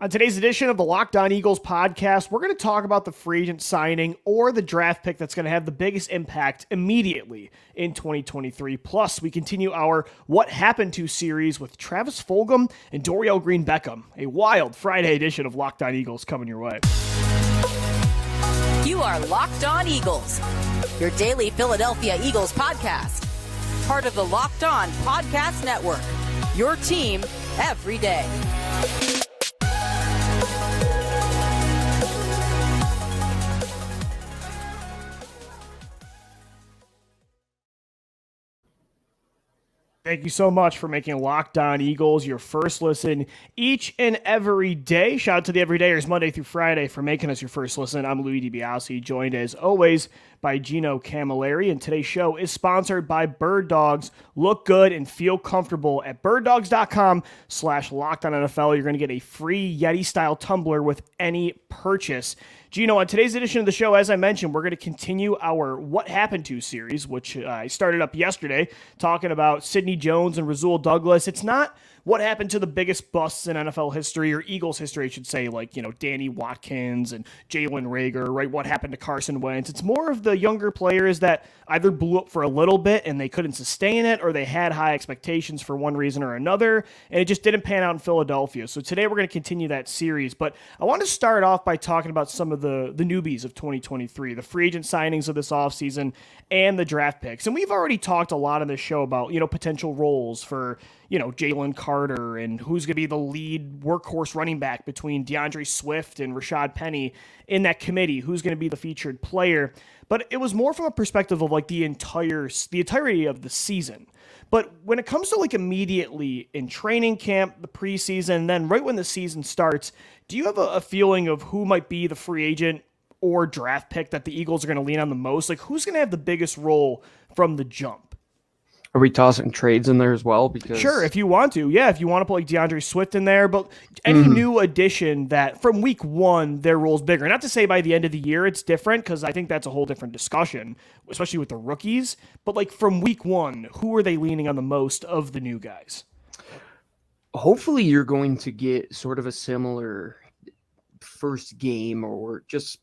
On today's edition of the Locked On Eagles podcast, we're going to talk about the free agent signing or the draft pick that's going to have the biggest impact immediately in 2023. Plus, we continue our What Happened To series with Travis Fulgham and Dorial Green-Beckham. A wild Friday edition of Locked On Eagles coming your way. You are Locked On Eagles, your daily Philadelphia Eagles podcast. Part of the Locked On Podcast Network, your team every day. Thank you so much for making Locked On Eagles your first listen each and every day. Shout out to the everydayers Monday through Friday for making us your first listen. I'm Louie DiBiase, joined as always by Gino Camilleri, and today's show is sponsored by Bird Dogs. Look good and feel comfortable at birddogs.com/LockedOnNFL. You're going to get a free Yeti-style tumbler with any purchase. Gino, on today's edition of the show, as I mentioned, we're going to continue our What Happened To series, which I started up yesterday, talking about Sidney Jones and Rasul Douglas. It's not what happened to the biggest busts in NFL history, or Eagles history, I should say, like, Danny Watkins and Jalen Reagor, right? What happened to Carson Wentz? It's more of the younger players that either blew up for a little bit and they couldn't sustain it, or they had high expectations for one reason or another, and it just didn't pan out in Philadelphia. So today we're going to continue that series, but I want to start off by talking about some of the newbies of 2023, the free agent signings of this offseason and the draft picks. And we've already talked a lot on this show about, potential roles for, Jalen Carter and who's going to be the lead workhorse running back between DeAndre Swift and Rashad Penny in that committee, who's going to be the featured player. But it was more from a perspective of like the entirety of the season. But when it comes to like immediately in training camp, the preseason, and then right when the season starts, do you have a feeling of who might be the free agent or draft pick that the Eagles are going to lean on the most? Like, who's going to have the biggest role from the jump? Are we tossing trades in there as well? Because sure, if you want to. Yeah, if you want to put like DeAndre Swift in there. But any new addition that from week one, their role's bigger. Not to say by the end of the year it's different, because I think that's a whole different discussion, especially with the rookies. But like from week one, who are they leaning on the most of the new guys? Hopefully you're going to get sort of a similar first game or just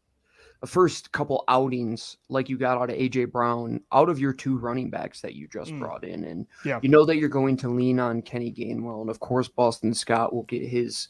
a first couple outings like you got out of A.J. Brown, out of your two running backs that you just brought in. And you know that you're going to lean on Kenny Gainwell. And, of course, Boston Scott will get his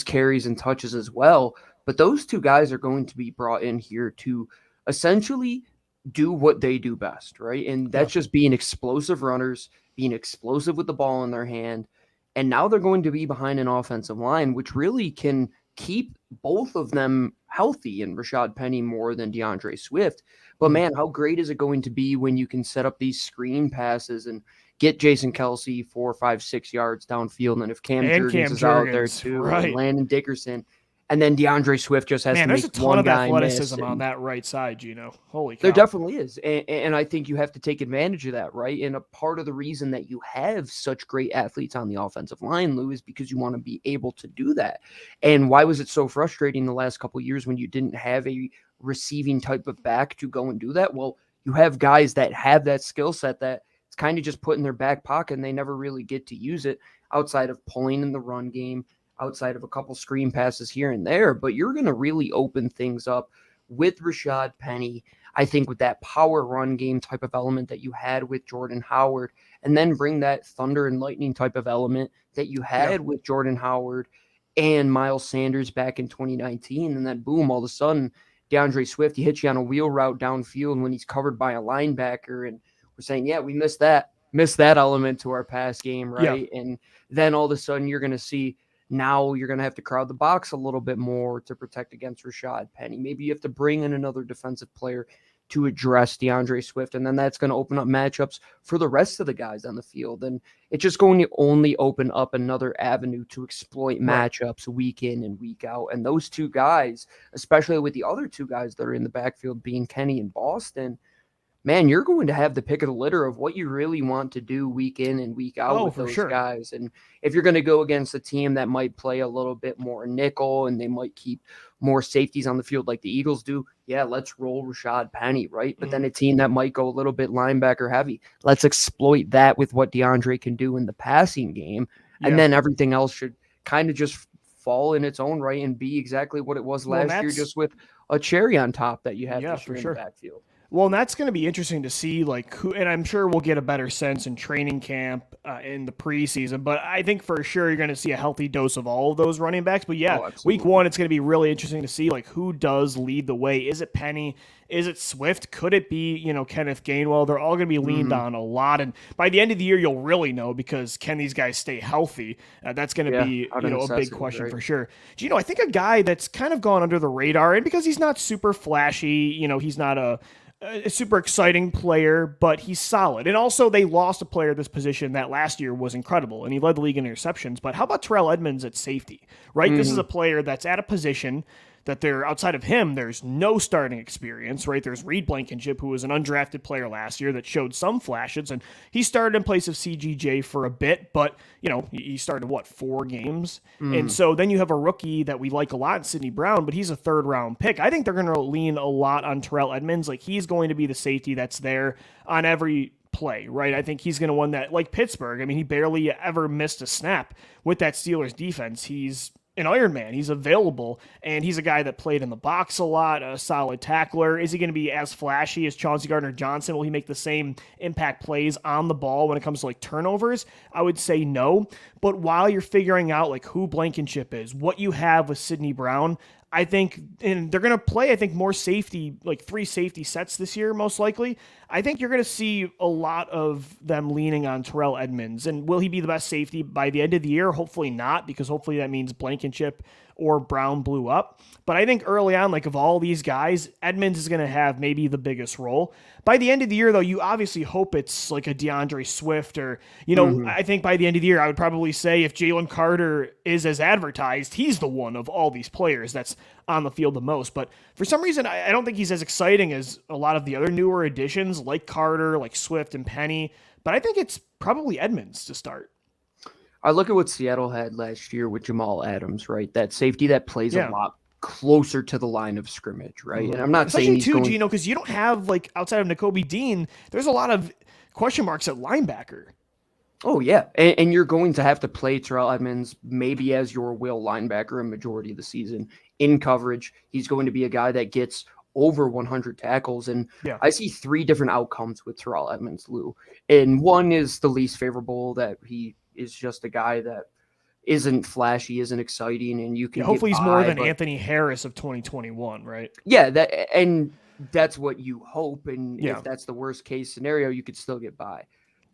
carries and touches as well. But those two guys are going to be brought in here to essentially do what they do best, right? And that's just being explosive runners, being explosive with the ball in their hand. And now they're going to be behind an offensive line, which really can keep both of them healthy, and Rashad Penny more than DeAndre Swift. But man, how great is it going to be when you can set up these screen passes and get Jason Kelce 4, 5, 6 yards downfield, and if Cam Jurgens is out there too, right, and Landon Dickerson, and then DeAndre Swift just has to make one guy miss. There's a ton of athleticism on that right side, Gino. Holy cow. There definitely is. And I think you have to take advantage of that, right? And a part of the reason that you have such great athletes on the offensive line, Lou, is because you want to be able to do that. And why was it so frustrating the last couple of years when you didn't have a receiving type of back to go and do that? Well, you have guys that have that skill set that it's kind of just put in their back pocket, and they never really get to use it outside of pulling in the run game, outside of a couple screen passes here and there. But you're going to really open things up with Rashad Penny, I think, with that power run game type of element that you had with Jordan Howard, and then bring that thunder and lightning type of element that you had with Jordan Howard and Miles Sanders back in 2019. And then boom, all of a sudden, DeAndre Swift, he hits you on a wheel route downfield when he's covered by a linebacker. And we're saying, yeah, we missed that element to our pass game, right? Yeah. And then all of a sudden you're going to see, now you're going to have to crowd the box a little bit more to protect against Rashad Penny. Maybe you have to bring in another defensive player to address DeAndre Swift, and then that's going to open up matchups for the rest of the guys on the field. And it's just going to only open up another avenue to exploit matchups week in and week out. And those two guys, especially with the other two guys that are in the backfield being Kenny and Boston, man, you're going to have the pick of the litter of what you really want to do week in and week out with those guys. And if you're going to go against a team that might play a little bit more nickel and they might keep more safeties on the field like the Eagles do, yeah, let's roll Rashad Penny, right? But then a team that might go a little bit linebacker heavy, let's exploit that with what DeAndre can do in the passing game. And then everything else should kind of just fall in its own right and be exactly what it was Well, last year, just with a cherry on top that you have yeah, this year for in sure. the backfield. Well, and that's going to be interesting to see, like, who, and I'm sure we'll get a better sense in training camp in the preseason, but I think for sure you're going to see a healthy dose of all of those running backs. But yeah, Oh, week absolutely. 1, it's going to be really interesting to see, like, who does lead the way. Is it Penny? Is it Swift? Could it be, Kenneth Gainwell? They're all going to be leaned on a lot. And by the end of the year, you'll really know, because can these guys stay healthy? That's going to Yeah, be, out of a big necessity, question right? for sure. I think a guy that's kind of gone under the radar, and because he's not super flashy, he's not a super exciting player, but he's solid. And also, they lost a player at this position that last year was incredible, and he led the league in interceptions. But how about Terrell Edmunds at safety, right? This is a player that's at a position that they're outside of him, there's no starting experience, right? There's Reed Blankenship, who was an undrafted player last year that showed some flashes, and he started in place of CGJ for a bit, but, he started, 4 games? And so then you have a rookie that we like a lot, Sidney Brown, but he's a 3rd-round pick. I think they're going to lean a lot on Terrell Edmunds. Like, he's going to be the safety that's there on every play, right? I think he's going to win that, like Pittsburgh. I mean, he barely ever missed a snap with that Steelers defense. He's an Iron Man. He's available, and he's a guy that played in the box a lot, a solid tackler. Is he going to be as flashy as Chauncey Gardner-Johnson? Will he make the same impact plays on the ball when it comes to like turnovers? I would say no. But while you're figuring out like who Blankenship is, what you have with Sidney Brown, I think, and they're going to play, I think, more safety, like 3 safety sets this year, most likely. I think you're going to see a lot of them leaning on Terrell Edmunds. And will he be the best safety by the end of the year? Hopefully not, because hopefully that means Blankenship or Brown blew up. But I think early on, like of all these guys, Edmunds is going to have maybe the biggest role. By the end of the year, though, you obviously hope it's like a DeAndre Swift or, I think by the end of the year, I would probably say if Jalen Carter is as advertised, he's the one of all these players that's on the field the most. But for some reason, I don't think he's as exciting as a lot of the other newer additions like Carter, like Swift and Penny. But I think it's probably Edmunds to start. I look at what Seattle had last year with Jamal Adams, right? That safety that plays Yeah. a lot closer to the line of scrimmage, right? And I'm not Especially saying he's too, going. Gino, because you don't have like outside of Nakobe Dean, there's a lot of question marks at linebacker. Oh yeah, and you're going to have to play Terrell Edmunds maybe as your will linebacker a majority of the season in coverage. He's going to be a guy that gets over 100 tackles, and Yeah. I see 3 different outcomes with Terrell Edmunds, Lou. And one is the least favorable, that he is just a guy that isn't flashy, isn't exciting, and you can Yeah, hopefully get he's more by, than but Anthony Harris of 2021, right? yeah, that's what you hope, and Yeah. if that's the worst case scenario, you could still get by.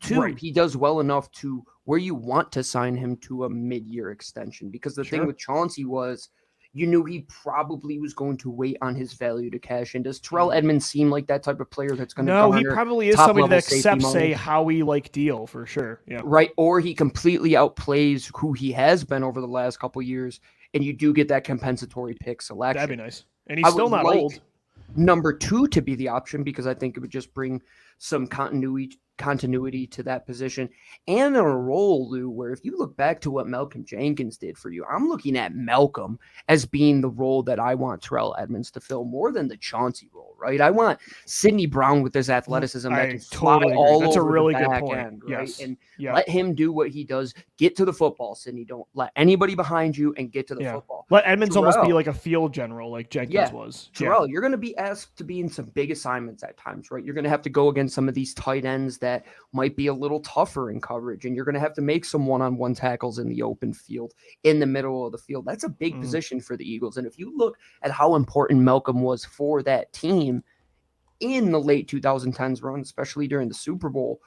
2, Right. he does well enough to where you want to sign him to a mid-year extension, because the thing with Chauncey was you knew he probably was going to wait on his value to cash in. Does Terrell Edmunds seem like that type of player that's going to No, he garner probably is top somebody level that safety accepts money? a Howie like deal for sure. Yeah. Right, or he completely outplays who he has been over the last couple years, and you do get that compensatory pick selection. That'd be nice. And he's I still would not like old. number 2 to be the option, because I think it would just bring some continuity to that position, and in a role, Lou, where if you look back to what Malcolm Jenkins did for you, I'm looking at Malcolm as being the role that I want Terrell Edmunds to fill more than the Chauncey role, right? I want Sidney Brown with his athleticism that I can fly totally agree. all That's a over really the good back point. end, right? Yes. And Yeah. let him do what he does. Get to the football, Sidney. Don't let anybody behind you, and get to the Yeah. football. Let Edmonds almost be Terrell. like a field general like Jenkins Yeah. was. Terrell, you're going to be asked to be in some big assignments at times, right? You're going to have to go against some of these tight ends that might be a little tougher in coverage, and you're going to have to make some one-on-one tackles in the open field, in the middle of the field. That's a big position for the Eagles. And if you look at how important Malcolm was for that team in the late 2010s run, especially during the Super Bowl,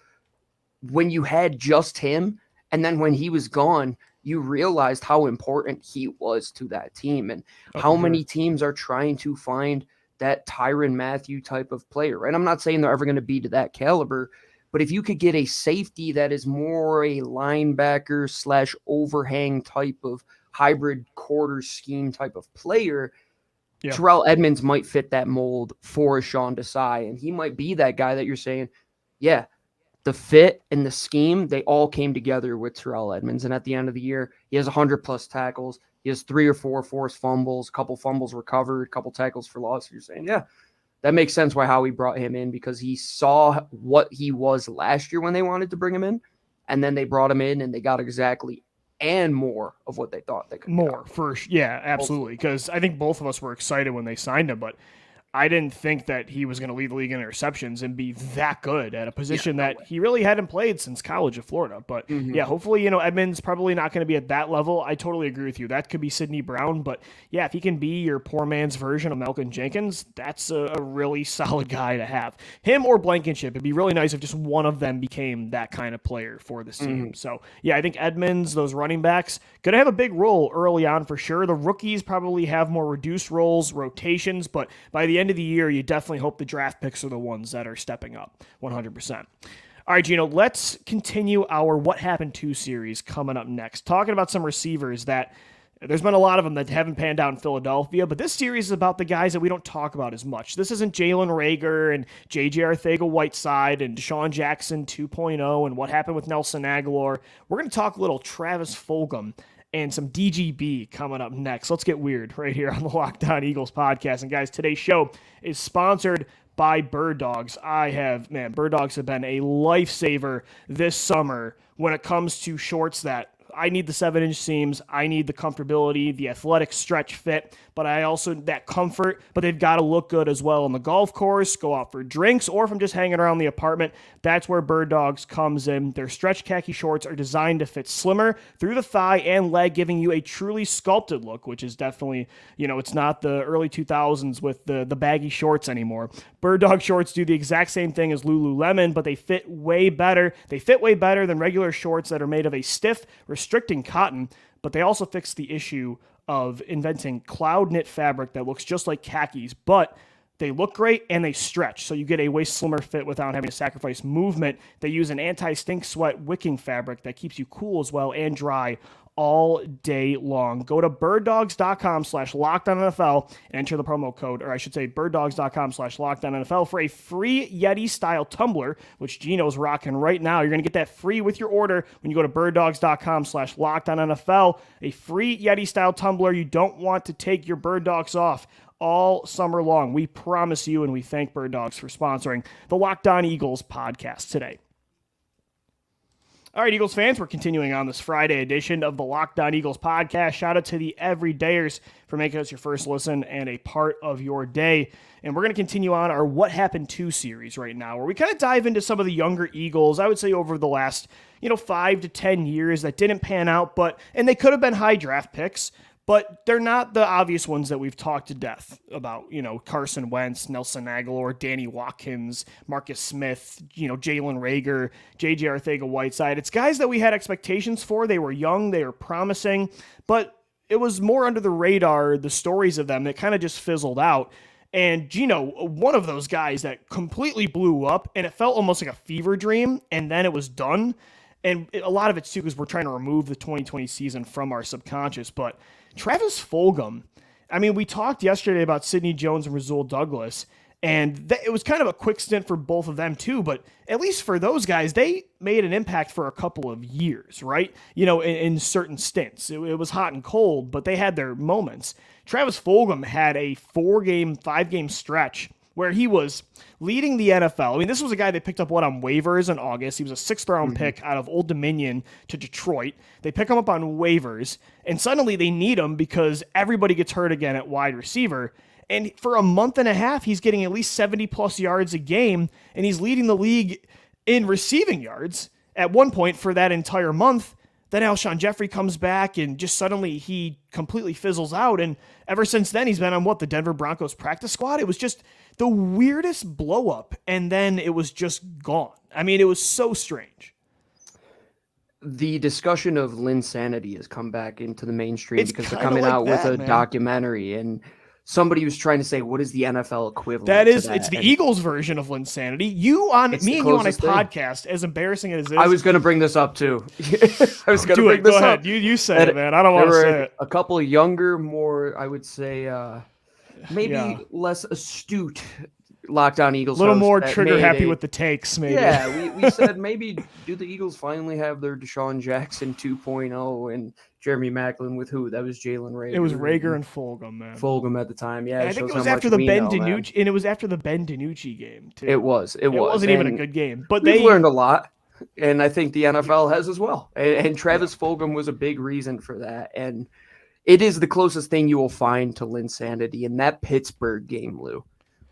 when you had just him, and then when he was gone, you realized how important he was to that team, and how many teams are trying to find that Tyrann Mathieu type of player, right? I'm not saying they're ever going to be to that caliber, but if you could get a safety that is more a linebacker / overhang type of hybrid quarter scheme type of player, Terrell Edmunds might fit that mold for Sean Desai, and he might be that guy that you're saying, yeah, the fit and the scheme, they all came together with Terrell Edmunds. And at the end of the year, he has 100+ tackles. He has 3 or 4 forced fumbles, a couple fumbles recovered, a couple tackles for loss. You're saying, yeah, that makes sense why Howie brought him in, because he saw what he was last year when they wanted to bring him in. And then they brought him in and they got exactly and more of what they thought they could get. More, yeah, absolutely. Because I think both of us were excited when they signed him, but I didn't think that he was going to lead the league in interceptions and be that good at a position that he really hadn't played since college at Florida. But yeah, hopefully, Edmunds probably not going to be at that level. I totally agree with you. That could be Sidney Brown. But yeah, if he can be your poor man's version of Malcolm Jenkins, that's a really solid guy to have. Him or Blankenship. It'd be really nice if just one of them became that kind of player for this team. So yeah, I think Edmunds, those running backs, going to have a big role early on for sure. The rookies probably have more reduced roles, rotations, but by the end of the year, you definitely hope the draft picks are the ones that are stepping up 100%. All right, Gino, let's continue our What Happened To series coming up next. Talking about some receivers that there's been a lot of them that haven't panned out in Philadelphia, but this series is about the guys that we don't talk about as much. This isn't Jalen Reagor and J.J. Arcega-Whiteside and Deshaun Jackson 2.0 and what happened with Nelson Aguilar. We're going to talk a little Travis Fulgham and some DGB coming up next. Let's get weird right here on the Locked On Eagles podcast. And guys, today's show is sponsored by Bird Dogs. Bird Dogs have been a lifesaver this summer when it comes to shorts that I need the 7-inch seams. I need the comfortability, the athletic stretch fit, but I also that comfort, but they've got to look good as well on the golf course, go out for drinks, or if I'm just hanging around the apartment. That's where Bird Dogs comes in. Their stretch khaki shorts are designed to fit slimmer through the thigh and leg, giving you a truly sculpted look, which is definitely, it's not the early 2000s with the baggy shorts anymore. Bird Dog shorts do the exact same thing as Lululemon, but they fit way better. They fit way better than regular shorts that are made of a stiff, restricting cotton, but they also fix the issue of inventing cloud knit fabric that looks just like khakis, but they look great and they stretch, so you get a way slimmer fit without having to sacrifice movement. They use an anti-stink sweat wicking fabric that keeps you cool as well and dry all day long. Go to birddogs.com/LockedOnNFL and enter the promo code, or I should say birddogs.com/LockedOnNFL for a free Yeti-style tumbler, which Gino's rocking right now. You're going to get that free with your order when you go to birddogs.com/LockedOnNFL. A free Yeti-style tumbler. You don't want to take your Bird Dogs off all summer long. We promise you, and we thank Bird Dogs for sponsoring the Locked On Eagles podcast today. All right, Eagles fans, we're continuing on this Friday edition of the Locked On Eagles podcast. Shout out to the everydayers for making us your first listen and a part of your day. And we're going to continue on our What Happened To series right now, where we kind of dive into some of the younger Eagles, I would say over the last, 5 to 10 years that didn't pan out, and they could have been high draft picks, but they're not the obvious ones that we've talked to death about, Carson Wentz, Nelson Aguilar, Danny Watkins, Marcus Smith, Jalen Reagor, J.J. Arcega-Whiteside. It's guys that we had expectations for. They were young, they were promising, but it was more under the radar, the stories of them that kind of just fizzled out. And Gino, one of those guys that completely blew up, and it felt almost like a fever dream, and then it was done. And a lot of it's too because we're trying to remove the 2020 season from our subconscious, but Travis Fulgham, we talked yesterday about Sidney Jones and Rasul Douglas, and it was kind of a quick stint for both of them too, but at least for those guys, they made an impact for a couple of years, right? In certain stints. It was hot and cold, but they had their moments. Travis Fulgham had a 5-game stretch where he was leading the NFL. This was a guy they picked up on waivers in August. He was a 6th-round pick out of Old Dominion to Detroit. They pick him up on waivers, and suddenly they need him because everybody gets hurt again at wide receiver. And for a month and a half, he's getting at least 70-plus yards a game, and he's leading the league in receiving yards at one point for that entire month. Then Alshon Jeffrey comes back, and just suddenly he completely fizzles out. And ever since then, he's been on the Denver Broncos practice squad. It was just the weirdest blow up, and then it was just gone. It was so strange. The discussion of Linsanity has come back into the mainstream because they're coming out with a documentary, and somebody was trying to say, what is the NFL equivalent to that? It's the Eagles version of Linsanity. You on a podcast, as embarrassing as it is. I was going to bring this up too. I was going to bring this up. Go ahead. You say it, man. I don't want to say it. A couple of younger, more, I would say, maybe less astute Locked On Eagles. A little more trigger happy with the takes, maybe. Yeah, we said maybe do the Eagles finally have their Deshaun Jackson 2.0 and Jeremy Maclin with who? That was Jalen Reagor. It was Reagor and Fulgham, man. Fulgham at the time, yeah. And I think it was after the Ben DiNucci, and it was after the Ben DiNucci game too. It was. It wasn't even a good game, but we've learned a lot. and I think the NFL has as well. And Travis Fulgham was a big reason for that. And it is the closest thing you will find to Linsanity. In that Pittsburgh game, Lou,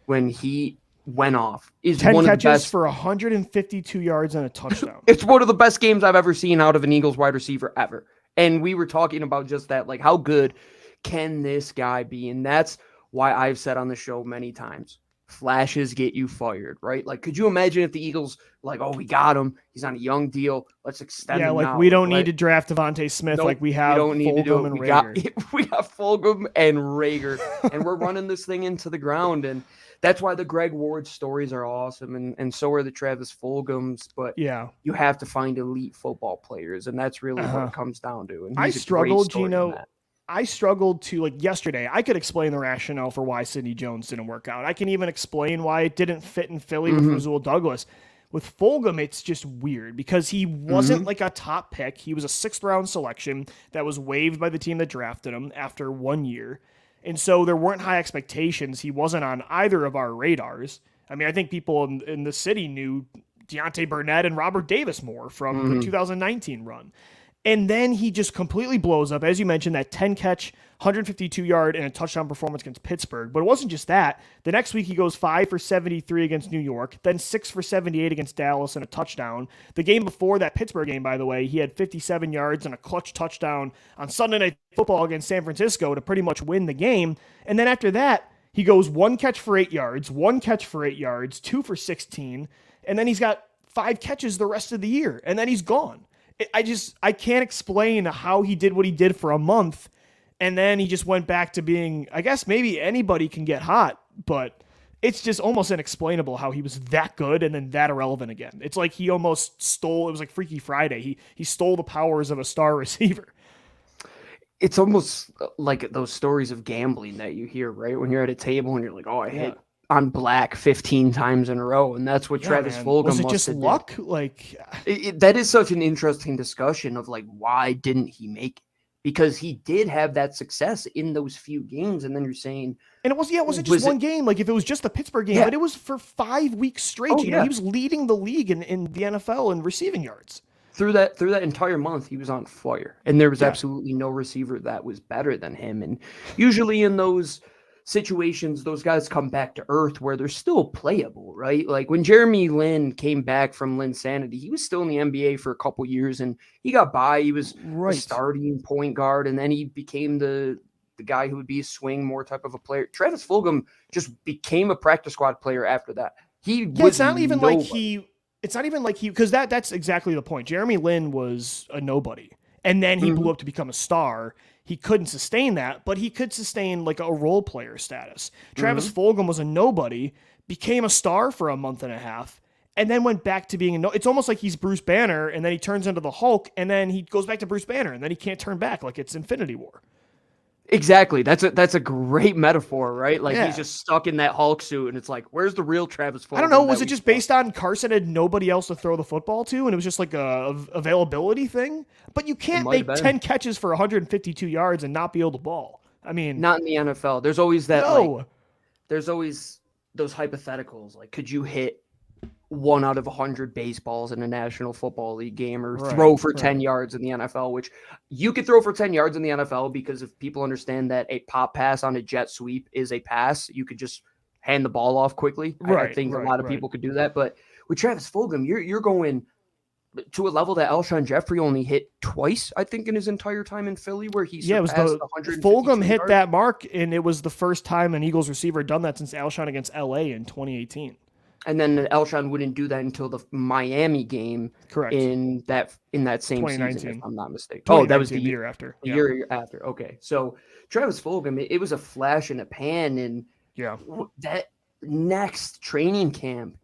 when he went off, is 10 one of the catches best for 152 yards and a touchdown. It's one of the best games I've ever seen out of an Eagles wide receiver ever. And we were talking about just that, like, how good can this guy be? And that's why I've said on the show many times, flashes get you fired, right? Like, could you imagine if the Eagles, like, oh, we got him. He's on a young deal. Let's extend him now. We don't need to draft Devontae Smith like we have Fulgham and Rager. We got Fulgham and Rager, and we're running this thing into the ground. And that's why the Greg Ward stories are awesome, and so are the Travis Fulghams. But you have to find elite football players, and that's really what it comes down to. And I struggled, Gino. I struggled to, like, yesterday, I could explain the rationale for why Sidney Jones didn't work out. I can even explain why it didn't fit in Philly with Rasul Douglas. With Fulgham, it's just weird because he wasn't like a top pick. He was a 6th-round selection that was waived by the team that drafted him after 1 year. And so there weren't high expectations. He wasn't on either of our radars. I mean, I think people in the city knew Deontay Burnett and Robert Davis more from the 2019 run. And then he just completely blows up. As you mentioned, that 10-catch, 152-yard, and a touchdown performance against Pittsburgh. But it wasn't just that. The next week, he goes 5 for 73 against New York, then 6 for 78 against Dallas and a touchdown. The game before that Pittsburgh game, by the way, he had 57 yards and a clutch touchdown on Sunday Night Football against San Francisco to pretty much win the game. And then after that, he goes 1 catch for 8 yards, 1 catch for 8 yards, 2 for 16, and then he's got 5 catches the rest of the year, and then he's gone. I can't explain how he did what he did for a month, and then he just went back to being, I guess maybe anybody can get hot, but it's just almost inexplainable how he was that good and then that irrelevant again. It's like he almost stole, it was like Freaky Friday. He stole the powers of a star receiver. It's almost like those stories of gambling that you hear, right? When you're at a table and you're like, oh, I hit on black 15 times in a row, and that's what Travis Fulgham was. It just luck? Like, that is such an interesting discussion of, like, why didn't he make it? Because he did have that success in those few games, and then you're saying, and it wasn't just one game. Like, if it was just the Pittsburgh game, but it was for 5 weeks straight. He was leading the league in the NFL in receiving yards. Through that entire month, he was on fire, and there was absolutely no receiver that was better than him. And usually in those situations, those guys come back to earth where they're still playable, right? Like when Jeremy Lin came back from Linsanity, he was still in the NBA for a couple years, and he got by. He was a starting point guard, and then he became the guy who would be a swing more type of a player. Travis Fulgham just became a practice squad player after that. It's not even like he, because that's exactly the point. Jeremy Lin was a nobody, and then he blew up to become a star. He couldn't sustain that, but he could sustain like a role player status. Travis Fulgham was a nobody, became a star for a month and a half, and then went back to being it's almost like he's Bruce Banner, and then he turns into the Hulk, and then he goes back to Bruce Banner, and then he can't turn back, like it's Infinity War. Exactly. That's a great metaphor, right? Like he's just stuck in that Hulk suit, and it's like, where's the real Travis Fulgham? I don't know. Was it just based on Carson had nobody else to throw the football to, and it was just like a availability thing? But you can't make 10 catches for 152 yards and not be able to ball. I mean, not in the NFL. There's always that. Like, there's always those hypotheticals. Like, could you hit 1 out of 100 baseballs in a National Football League game, or throw for 10 yards in the NFL, which you could throw for 10 yards in the NFL because if people understand that a pop pass on a jet sweep is a pass, you could just hand the ball off quickly. I think a lot of people could do that. But with Travis Fulgham, you're going to a level that Alshon Jeffrey only hit twice, I think, in his entire time in Philly, where he surpassed 100. Fulgham hit that mark, and it was the first time an Eagles receiver had done that since Alshon against LA in 2018. And then Alshon wouldn't do that until the Miami game. Correct. In that same season, if I'm not mistaken. Oh, that was the year after. The year after. Okay. So Travis Fulgham, it was a flash in a pan. And that next training camp,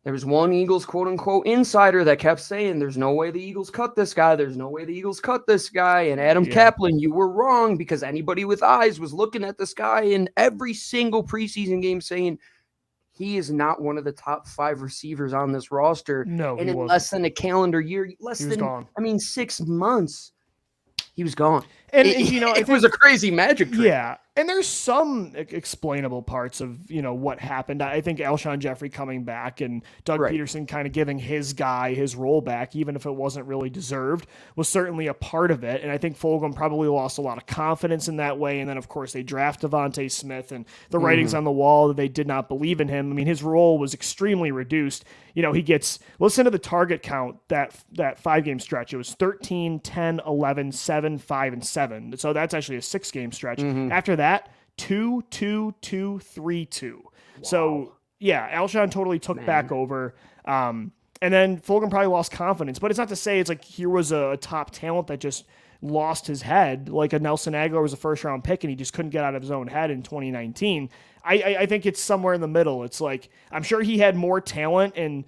there was one Eagles quote unquote insider that kept saying, there's no way the Eagles cut this guy. There's no way the Eagles cut this guy. And Adam Kaplan, you were wrong, because anybody with eyes was looking at this guy in every single preseason game saying, he is not one of the top 5 receivers on this roster. No, less than a calendar year, 6 months, he was gone. And you know, it was a crazy magic trick. Yeah. And there's some explainable parts of, you know, what happened. I think Alshon Jeffrey coming back and Doug Peterson kind of giving his guy his role back, even if it wasn't really deserved, was certainly a part of it. And I think Fulgham probably lost a lot of confidence in that way. And then, of course, they draft Devontae Smith, and the writing's on the wall that they did not believe in him. I mean, his role was extremely reduced. You know, he gets, listen to the target count, that 5-game stretch. It was 13, 10, 11, 7, 5, and 7. So that's actually a 6-game stretch. After that, 2, 2, 2, 3, 2. Wow. So yeah, Alshon totally took back over. And then Fulgham probably lost confidence, but it's not to say it's like here was a top talent that just lost his head. Like a Nelson Aguilar was a 1st-round pick and he just couldn't get out of his own head in 2019. I think it's somewhere in the middle. It's like, I'm sure he had more talent and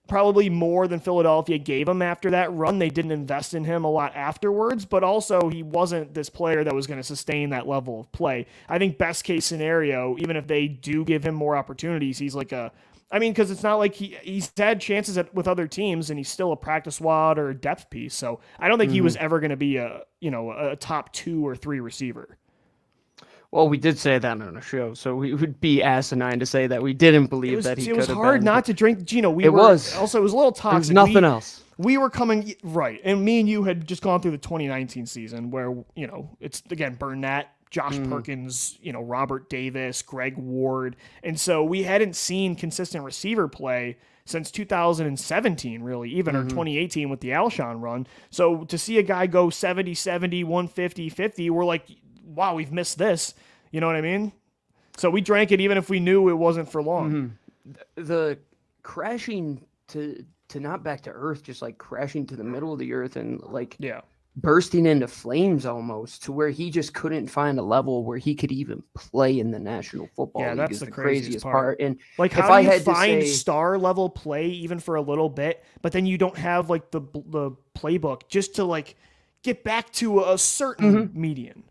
probably more than Philadelphia gave him after that run. They didn't invest in him a lot afterwards, but also he wasn't this player that was going to sustain that level of play. I think best case scenario, even if they do give him more opportunities, he's like because it's not like he's had chances with other teams and he's still a practice squad or a depth piece. So I don't think he was ever going to be a top 2 or 3 receiver. Well, we did say that on a show, so we would be asinine to say that we didn't believe that he could have been. It was hard not to drink. Gino, it was a little toxic. There was nothing else. We were coming, right, and me and you had just gone through the 2019 season where, you know, it's, again, Burnett, Josh Perkins, you know, Robert Davis, Greg Ward, and so we hadn't seen consistent receiver play since 2017, really, even or 2018 with the Alshon run. So to see a guy go 70-70, 150-50, we're like, wow, we've missed this. You know what I mean? So we drank it even if we knew it wasn't for long. The crashing to not back to earth, just like crashing to the middle of the earth and like bursting into flames almost, to where he just couldn't find a level where he could even play in the National Football League. That's the craziest part. And like, how do you find star level play even for a little bit, but then you don't have like the playbook just to like get back to a certain median?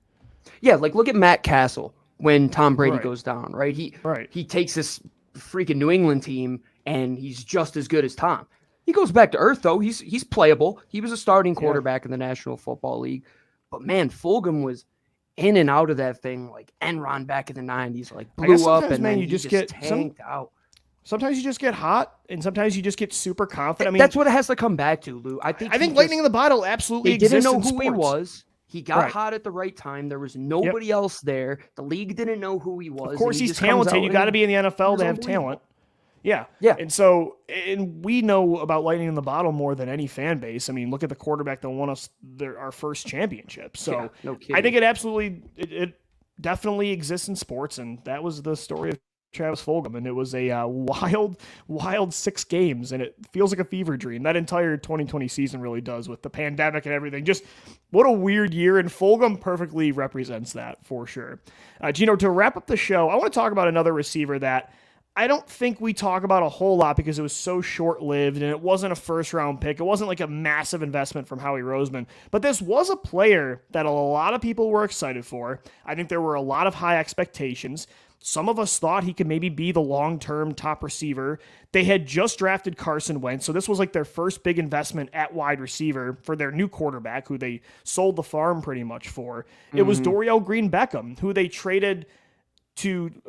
Yeah, like look at Matt Castle when Tom Brady goes down, right? He takes this freaking New England team and he's just as good as Tom. He goes back to earth though. He's playable. He was a starting quarterback in the National Football League. But man, Fulgham was in and out of that thing like Enron back in the 90s, like blew up and then you just get tanked out. Sometimes you just get hot, and sometimes you just get super confident. I mean, that's what it has to come back to, Lou. I think lightning in the bottle absolutely exists. They didn't know who he was. He got hot at the right time. There was nobody else there. The league didn't know who he was. Of course, he's talented. You got to be in the NFL to have talent. Yeah. And so, and we know about lightning in the bottle more than any fan base. I mean, look at the quarterback that won us our first championship. So no kidding. I think it definitely exists in sports, and that was the story of Travis Fulgham, and it was a wild 6 games, and it feels like a fever dream. That entire 2020 season really does, with the pandemic and everything. Just what a weird year, and Fulgham perfectly represents that for sure. Gino, to wrap up the show, I want to talk about another receiver that I don't think we talk about a whole lot because it was so short-lived and it wasn't a first-round pick. It wasn't like a massive investment from Howie Roseman, but this was a player that a lot of people were excited for. I think there were a lot of high expectations. Some of us thought he could maybe be the long-term top receiver. They had just drafted Carson Wentz, so this was like their first big investment at wide receiver for their new quarterback, who they sold the farm pretty much for. It was Dorial Green-Beckham, who they traded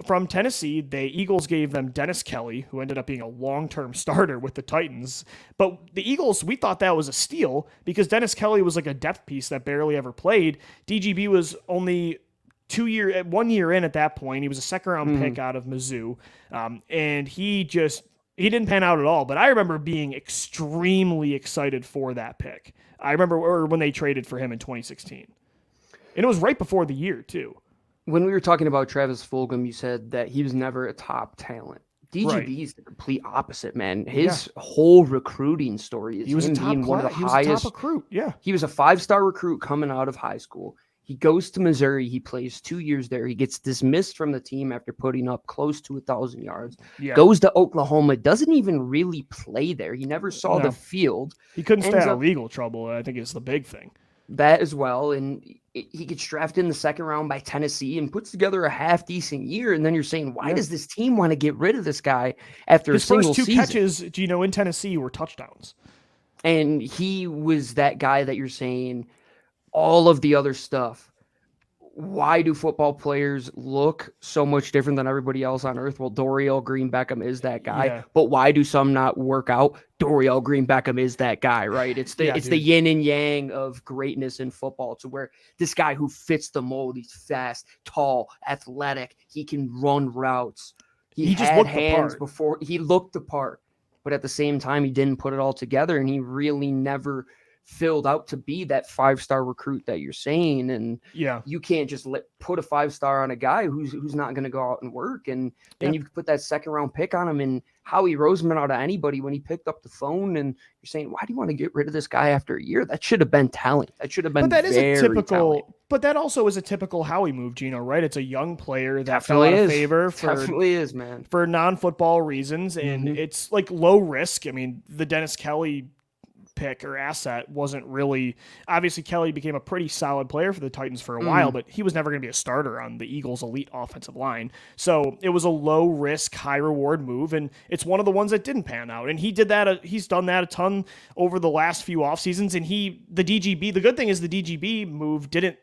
from Tennessee. The Eagles gave them Dennis Kelly, who ended up being a long-term starter with the Titans. But the Eagles, we thought that was a steal because Dennis Kelly was like a depth piece that barely ever played. DGB was only 1 year in at that point. He was a second-round pick out of Mizzou, and he didn't pan out at all. But I remember being extremely excited for that pick. I remember when they traded for him in 2016, and it was right before the year too. When we were talking about Travis Fulgham, you said that he was never a top talent. DGB is the complete opposite, man. His whole recruiting story is him being one of the highest. He was a top recruit, He was a 5-star recruit coming out of high school. He goes to Missouri. He plays 2 years there. He gets dismissed from the team after putting up close to 1,000 yards. Goes to Oklahoma. Doesn't even really play there. He never saw the field. He couldn't stay out of legal trouble, I think is the big thing. That as well. And he gets drafted in the second round by Tennessee and puts together a half-decent year. And then you're saying, why does this team want to get rid of this guy after a single season? His first 2 catches, Gino, in Tennessee were touchdowns. And he was that guy that you're saying all of the other stuff why do football players look so much different than everybody else on earth? Well, Dorial Green-Beckham is that guy, Yeah. but why do some not work out? Dorial Green-Beckham is that guy, right? It's the the yin and yang of greatness in football, to where this guy who fits the mold, he's fast, tall, athletic, he can run routes. He just had looked the hands part. before he looked the part, but at the same time, he didn't put it all together, and he really never filled out to be that 5-star recruit that you're saying. And you can't just put a 5-star on a guy who's not going to go out and work. And then you put that 2nd-round pick on him, and Howie Roseman out of anybody when he picked up the phone, and you're saying, why do you want to get rid of this guy after a year? That should have been talent. That should have been talent. But that also is a typical Howie move, Gino, right? It's a young player that Definitely fell out of favor for non-football reasons, and it's like low risk. I mean, the Dennis Kelly pick or asset wasn't really, obviously Kelly became a pretty solid player for the Titans for a while, but he was never going to be a starter on the Eagles' elite offensive line. So it was a low risk, high reward move, and it's one of the ones that didn't pan out. And he did that. He's done that a ton over the last few off seasons. And the good thing is the DGB move didn't,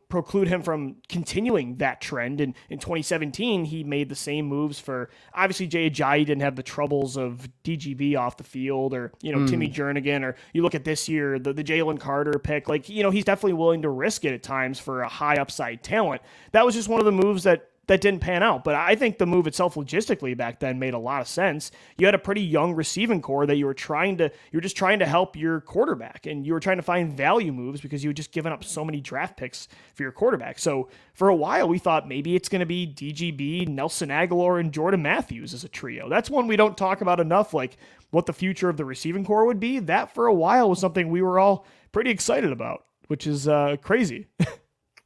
preclude him from continuing that trend. And in 2017, he made the same moves for, obviously Jay Ajayi didn't have the troubles of DGB off the field, or, Timmy Jernigan, or you look at this year, the Jalen Carter pick, he's definitely willing to risk it at times for a high upside talent. That was just one of the moves that didn't pan out. But I think the move itself logistically back then made a lot of sense. You had a pretty young receiving core that you were just trying to help your quarterback, and you were trying to find value moves because you had just given up so many draft picks for your quarterback. So for a while we thought maybe it's going to be DGB, Nelson Aguilar, and Jordan Matthews as a trio. That's one we don't talk about enough, like what the future of the receiving core would be. That for a while was something we were all pretty excited about, which is crazy.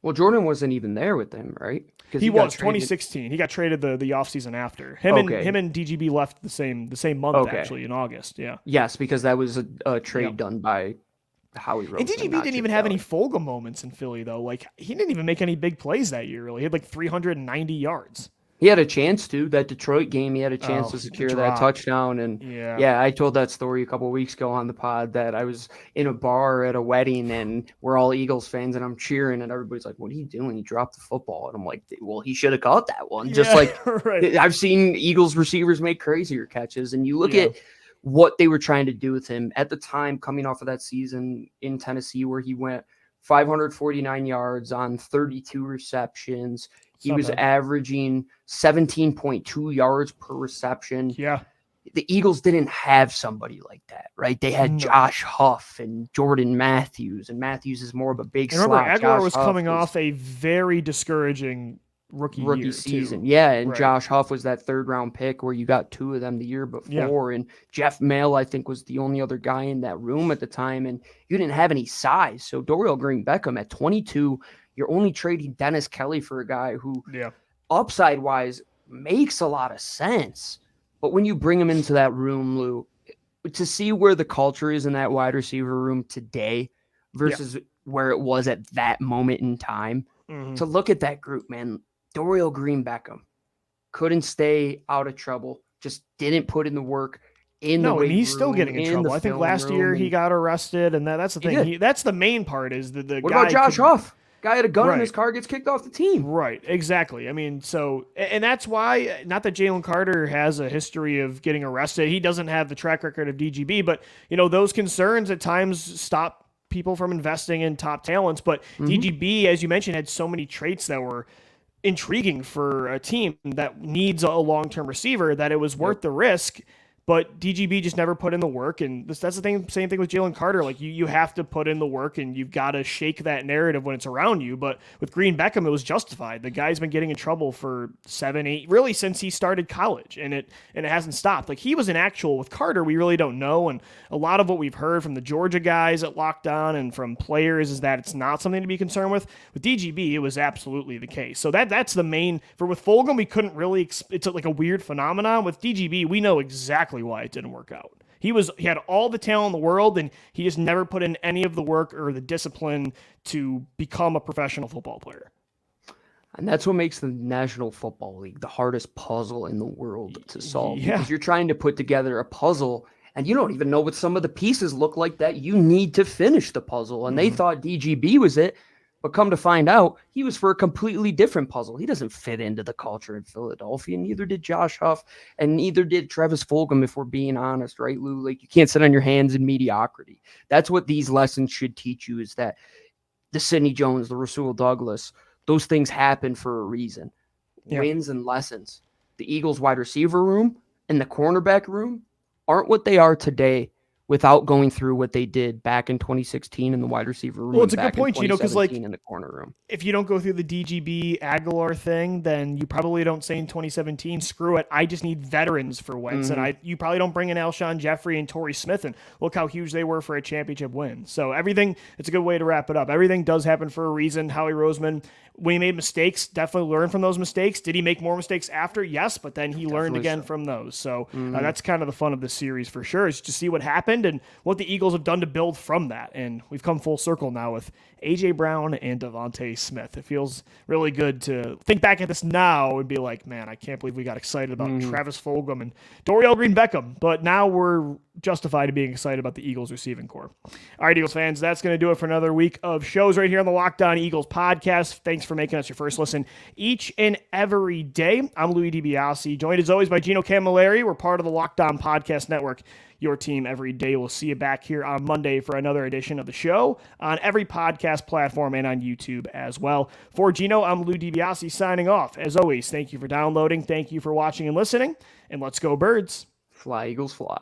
Well, Jordan wasn't even there with them, right? He was 2016. He got traded the offseason after. Him and DGB left the same month actually in August. Yeah. Yes, because that was a trade done by Howie Roseman. And DGB didn't even have any Fulgham moments in Philly though. Like he didn't even make any big plays that year. Really, he had 390 yards. He had a chance to. That Detroit game, he had a chance to secure that touchdown. And I told that story a couple of weeks ago on the pod, that I was in a bar at a wedding and we're all Eagles fans and I'm cheering and everybody's like, what are you doing? He dropped the football. And I'm like, well, he should have caught that one. Just like right. I've seen Eagles receivers make crazier catches. And you look at what they were trying to do with him at the time, coming off of that season in Tennessee where he went 549 yards on 32 receptions. He was averaging 17.2 yards per reception. Yeah. The Eagles didn't have somebody like that, right? They had Josh Huff and Jordan Matthews, and Matthews is more of a big slot. Remember, Aguilar was coming off a very discouraging rookie season. Too. Yeah, and Josh Huff was that 3rd-round pick where you got 2 of them the year before, and Jeff Mail, I think, was the only other guy in that room at the time, and you didn't have any size. So Dorial Green-Beckham at 22, you're only trading Dennis Kelly for a guy who, upside-wise, makes a lot of sense. But when you bring him into that room, Lou, to see where the culture is in that wide receiver room today versus where it was at that moment in time, to look at that group, man, Dorial Green-Beckham couldn't stay out of trouble, just didn't put in the work. And he's still getting in trouble. I think last year he got arrested, and that's the thing. That's the main part is the what guy. What about Josh Huff? Guy had a gun in his car, gets kicked off the team. Right, exactly. I mean, and that's why, not that Jalen Carter has a history of getting arrested. He doesn't have the track record of DGB, but, those concerns at times stop people from investing in top talents. But DGB, as you mentioned, had so many traits that were intriguing for a team that needs a long-term receiver that it was worth the risk. But DGB just never put in the work, and that's the same thing with Jalen Carter. Like you have to put in the work, and you've got to shake that narrative when it's around you. But with Green-Beckham, it was justified. The guy's been getting in trouble for 7, 8, really since he started college, and it hasn't stopped. Like he was an actual with Carter, we really don't know. And a lot of what we've heard from the Georgia guys at Locked On and from players is that it's not something to be concerned with. With DGB, it was absolutely the case. So that's the main. With Fulgham, we couldn't really. It's like a weird phenomenon. With DGB, we know exactly why it didn't work out. He had all the talent in the world, and he just never put in any of the work or the discipline to become a professional football player. And that's what makes the National Football League the hardest puzzle in the world to solve. Because you're trying to put together a puzzle, and you don't even know what some of the pieces look like that you need to finish the puzzle. And they thought DGB was it. But come to find out, he was for a completely different puzzle. He doesn't fit into the culture in Philadelphia. Neither did Josh Huff, and neither did Travis Fulgham, if we're being honest, right, Lou? Like, you can't sit on your hands in mediocrity. That's what these lessons should teach you, is that the Sidney Jones, the Rasul Douglas, those things happen for a reason. Yeah. Wins and lessons. The Eagles wide receiver room and the cornerback room aren't what they are today without going through what they did back in 2016 in the wide receiver room. Well, it's a good point, Gino, because like in the corner room, if you don't go through the DGB Aguilar thing, then you probably don't say in 2017, screw it, I just need veterans for Wentz. And you probably don't bring in Alshon Jeffrey and Torrey Smith, and look how huge they were for a championship win. So everything, it's a good way to wrap it up. Everything does happen for a reason. Howie Roseman, when he made mistakes, definitely learned from those mistakes. Did he make more mistakes after? Yes, but then he learned again from those. So that's kind of the fun of this series for sure, is to see what happened and what the Eagles have done to build from that. And we've come full circle now with A.J. Brown and Devontae Smith. It feels really good to think back at this now and be like, man, I can't believe we got excited about Travis Fulgham and Dorial Green-Beckham. But now we're justified in being excited about the Eagles receiving core. All right, Eagles fans, that's going to do it for another week of shows right here on the Locked On Eagles podcast. Thanks for making us your first listen each and every day. I'm Louie DiBiase, joined as always by Gino Camilleri. We're part of the Locked On Podcast Network, your team every day. We'll see you back here on Monday for another edition of the show on every podcast platform and on YouTube as well. For Gino, I'm Lou DiBiase signing off. As always, thank you for downloading, thank you for watching and listening, and let's go Birds. Fly, Eagles, fly.